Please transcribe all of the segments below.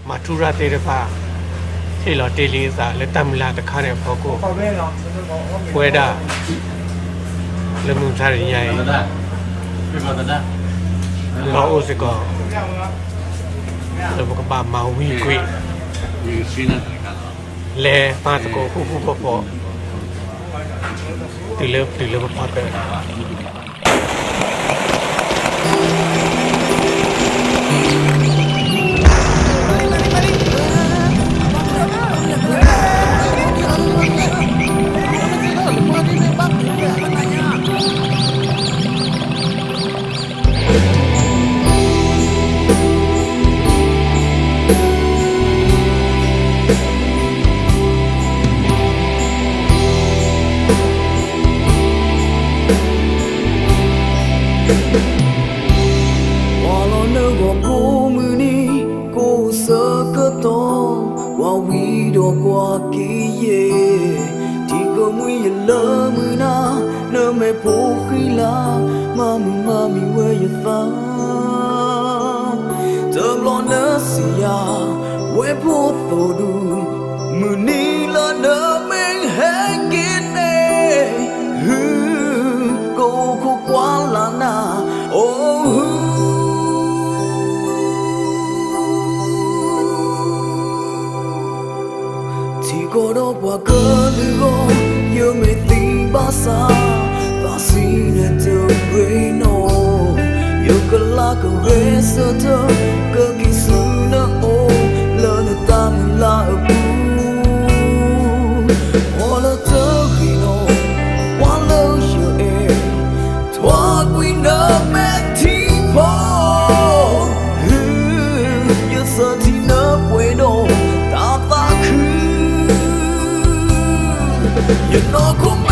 matura te de pa thế là tê liên sa le tam la ta kha ne pho ko pwe da le mun sa ri nhai lo o se ko le ko ba ma wi kwi le pa ta ko hu pho từ lớp pa pe qua kia thì có mui lỡ mưa na nơ mẹ phố khi la mà mi quê ta thơm lo nơ xia quê phố tổ du mưa ni là nơ mình hết kiến nè cô quá là na cô đó qua cơn lũ yêu mê tình ba xa ta xin để từ quê nó yêu cơ la cơ về sơ thơ cơ kỳ sự nỡ ô lỡ nỡ ta mình là ở bu hoa lỡ thơ khi nó quá lâu chờ em thoa quy nỡ mẹ thi phố yêu sơ thì nỡ quê nó ta khứ you know come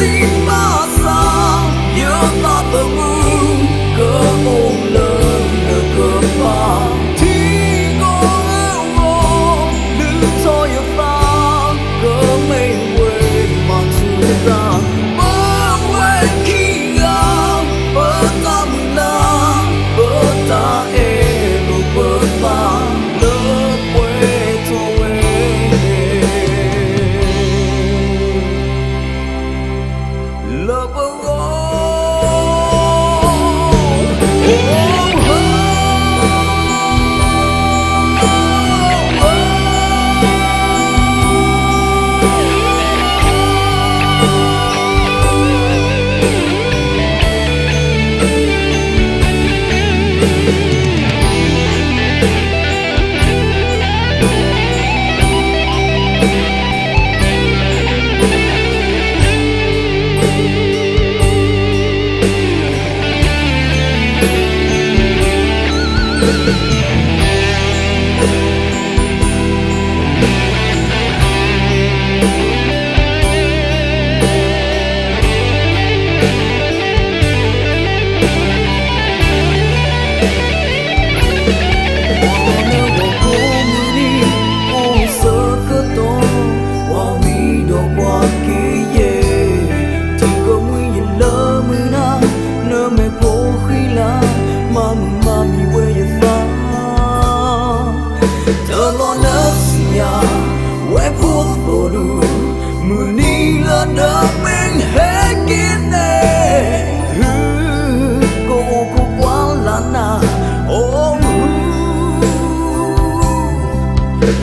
tình ba sao you not the moon cơ ôm lớn nở cơ pa thì có lưu cho yêu ta cơ mây quên mà chưa ra mơ quên khi gặp bơ ta mừng la bơ ta em bơ ta lỡ quên thôi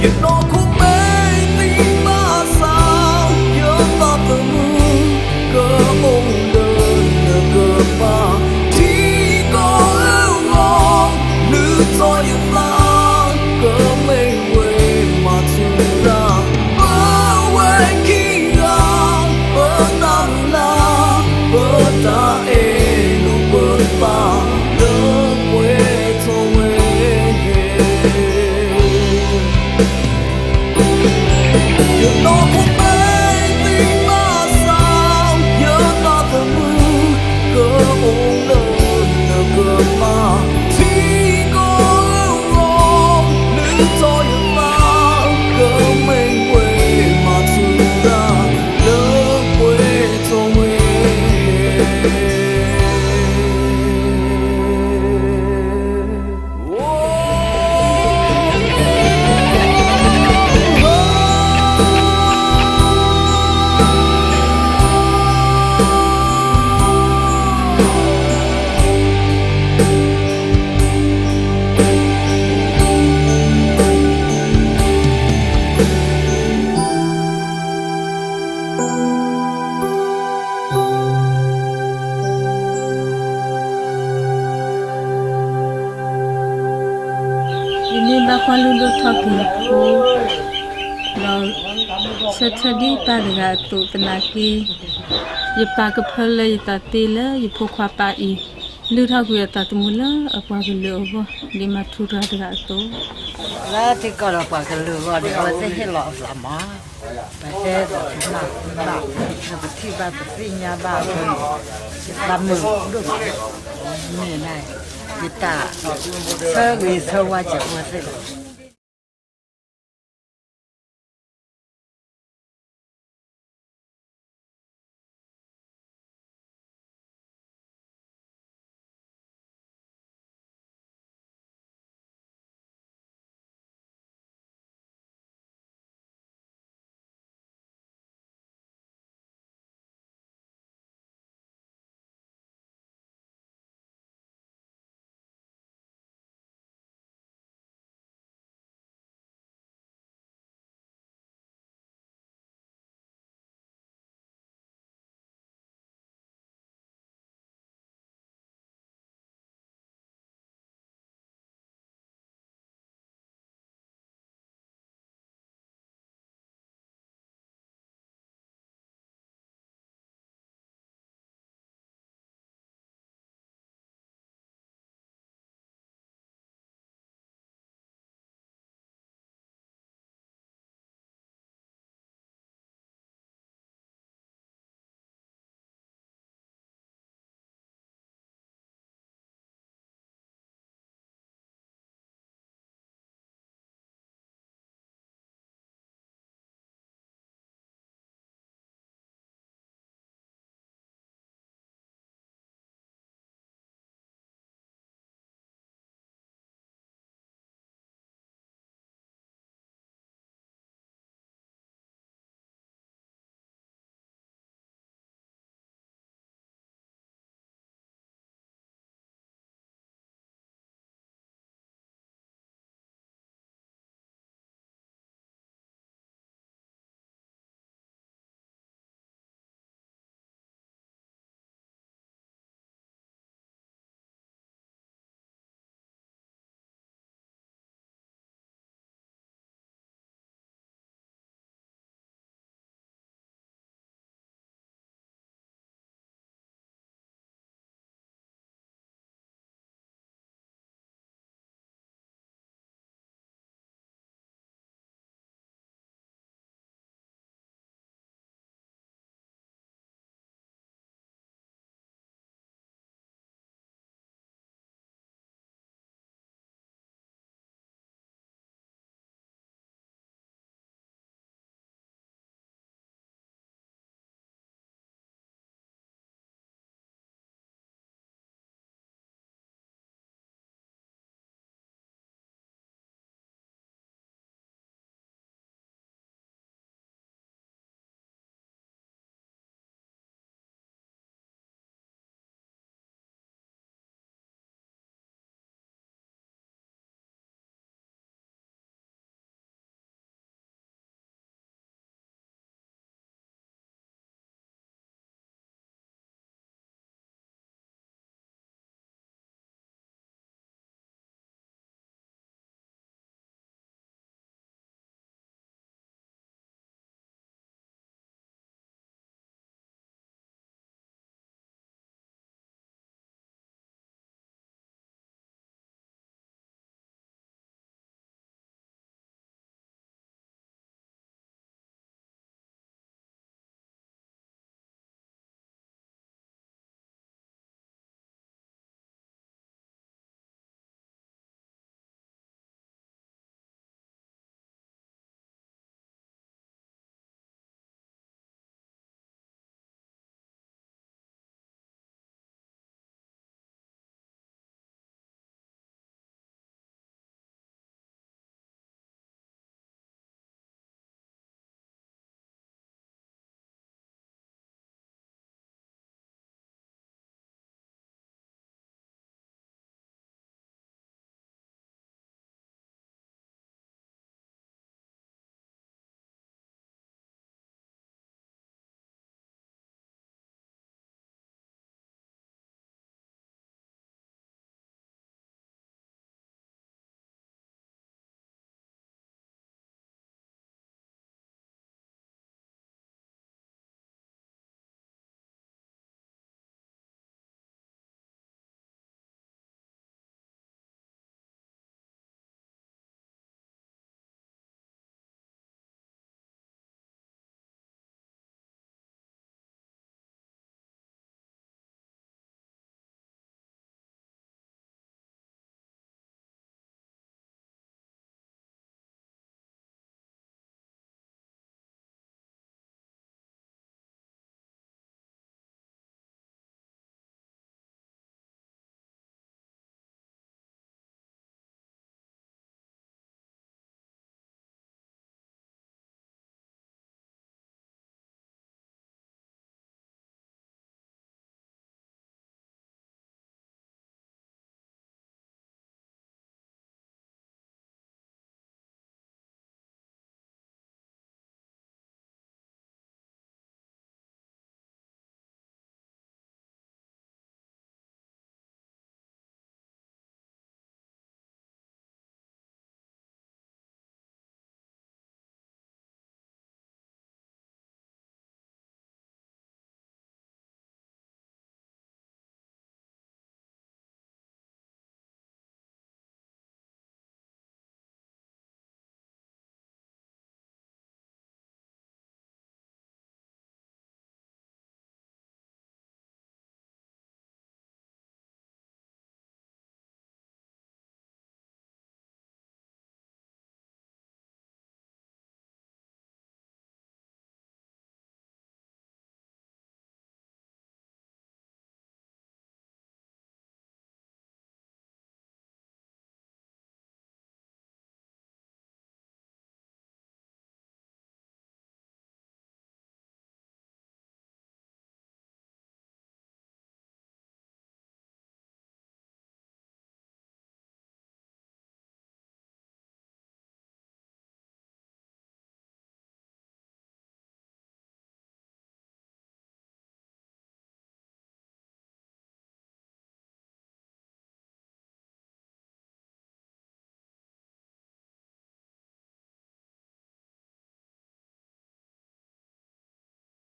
You know cũng mê tình ba sao nhớ ta từ mưa cơ ôm đơn nở cơ pa thì có ưu ngon nữ cho những la cơ mây quê mà chưa ra bơ quê khi gặp bơ ta la bơ ta lu bơ ta lỡ quê thôi nó cũng mê tình ba sao nhớ ta từ mưa cơ ôm lớn nở cơ mà thì có ưu ngon nữ cho những ta cơ mây quê mà chưa ra lỡ quê thôi oh. Saturday pada tu tenaki ye pa ke phale ye ta te le ye pho khwa pa I lu tha ku ye ta tu mu la apa ke lu bo di ma thu ra da tu la ti ko la pa ke lu go di ko se he lo la ma pa se na na ti ba ti nya ba ko la mu du ni nai 你大，车里车我就我这个。